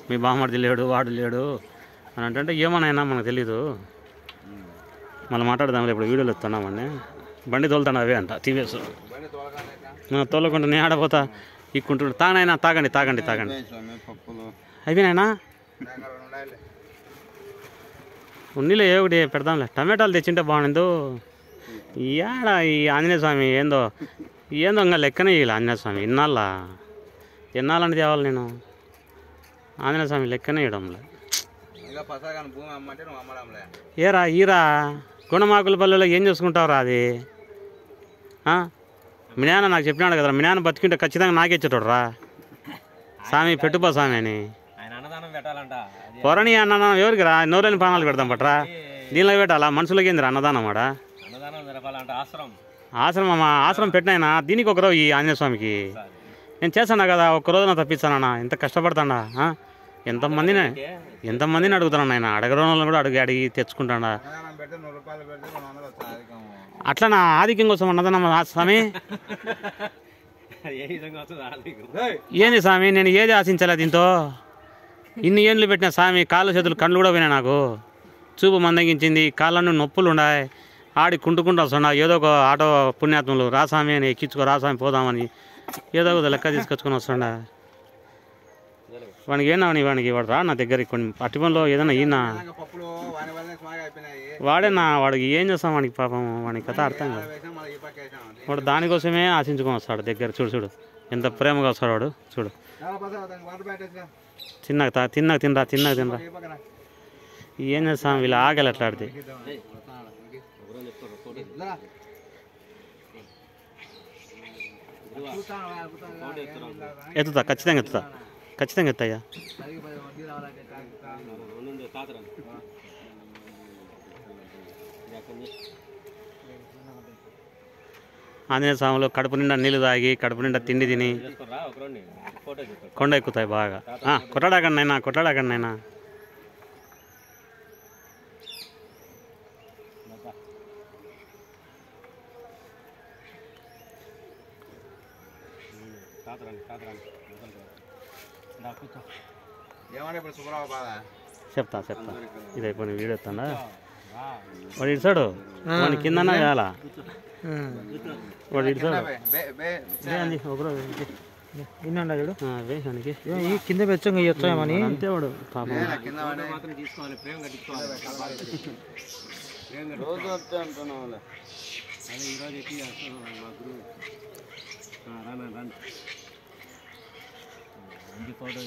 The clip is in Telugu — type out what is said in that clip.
మీ బామ్మర్ది లేడు వాడు లేడు అని అంటే ఏమనైనా మనకు తెలీదు. మళ్ళీ మాట్లాడదాం ఇప్పుడు వీడియోలు ఎత్తున్నామని. బండి తోలుతాను అవే అంట టీవీఎస్ తోలకుండా నేను ఆడపోతా ఇక్కుంటు తాగనైనా తాగండి తాగండి తాగండి అయిపోయినాయినా ఉన్నీలే ఏ ఒకటి పెడదాంలే. టమాటాలు తెచ్చింటే బాగుండు. ఈడ ఈ ఆంజనేయ స్వామి ఏందో ఏందో ఇంకా లెక్కనే ఇవ్వాలి. ఆంజనేయ స్వామి ఎన్నాళ్ళని తేవాలి నేను. ఆంజనేయ స్వామి లెక్కనే ఇవ్వడంలే. ఏరా ఈరా గుణమాకుల పల్లెలో ఏం చేసుకుంటావురా అది. మీ నాన్న నాకు చెప్పినాడు కదరా, మీ నాన్న బతికింటే ఖచ్చితంగా నాకే ఇచ్చేటోడు రా స్వామి. పెట్టుపో స్వామి అని పొరణి అన్నదానం ఎవరికి రా, నోరేని ప్రాణాలు పెడతాం పట్రా. దీనిలో పెట్టాలా మనుషులకి ఏందిరా అన్నదానం ఆడ. ఆశ్రమమ్మా ఆశ్రమం పెట్టినాయినా దీనికి ఒకరోజు ఈ ఆంజనేయ స్వామికి నేను చేస్తాను కదా. ఒక్కరోజు నా తప్పిస్తానా ఎంత కష్టపడతాడా. ఎంతమందిని అడుగుతాను ఆయన. అడగడం వాళ్ళని కూడా అడిగి తెచ్చుకుంటాడా. అట్లా నా ఆధిక్యం కోసం అన్నదన్న స్వామి. ఏంది స్వామి నేను ఏది ఆశించాలా దీంతో. ఇన్ని ఏళ్ళు పెట్టిన స్వామి కాళ్ళు చేతులు కళ్ళు కూడా పోయినాయి. నాకు చూపు మందగించింది, కాళ్ళను నొప్పులు ఉన్నాయి. ఆడి కుంటుకుంటూ వస్తుండ ఏదో ఒక ఆటో పుణ్యాత్ములు రాస్వామి అని ఎక్కించుకో రాస్వామి పోదామని ఏదో ఒక లెక్క తీసుకొచ్చుకొని వస్తుండ. వానికి ఏనావని వానికి వాడు రా నా దగ్గరికి కొన్ని అట్టి పనిలో ఏదైనా ఈయన వాడేనా వాడికి ఏం చేస్తాం వానికి పాపం. వానికి కథ అర్థం కాదు. వాడు దానికోసమే ఆశించుకొని వస్తాడు దగ్గర. చూడు చూడు ఎంత ప్రేమగా వస్తాడు వాడు. చూడు తిన్నగా తినరా. ఏం చేస్తాం వీళ్ళు ఆగలి ఎట్లా ఆడితే. ఎత్తుతా ఖచ్చితంగా ఎత్తాయ్యా. ఆంజనేయ స్వామిలో కడుపు నిండా నీళ్ళు తాగి కడుపు నిండా తిండి తిని కొండ ఎక్కుతాయి బాగా. కొట్లాడకండి అయినా చెప్తా ఇది అయిపోయిన వీడియో ఎత్తాడా. వాడు ఇడిసాడు వాడిని కిందన్నా కాలా. వాడు ఇడిసాడు ఒకరోజు వేసానికి కింద వెచ్చంగా ఇచ్చామని అంతే. వాడు పాపం ఫోటో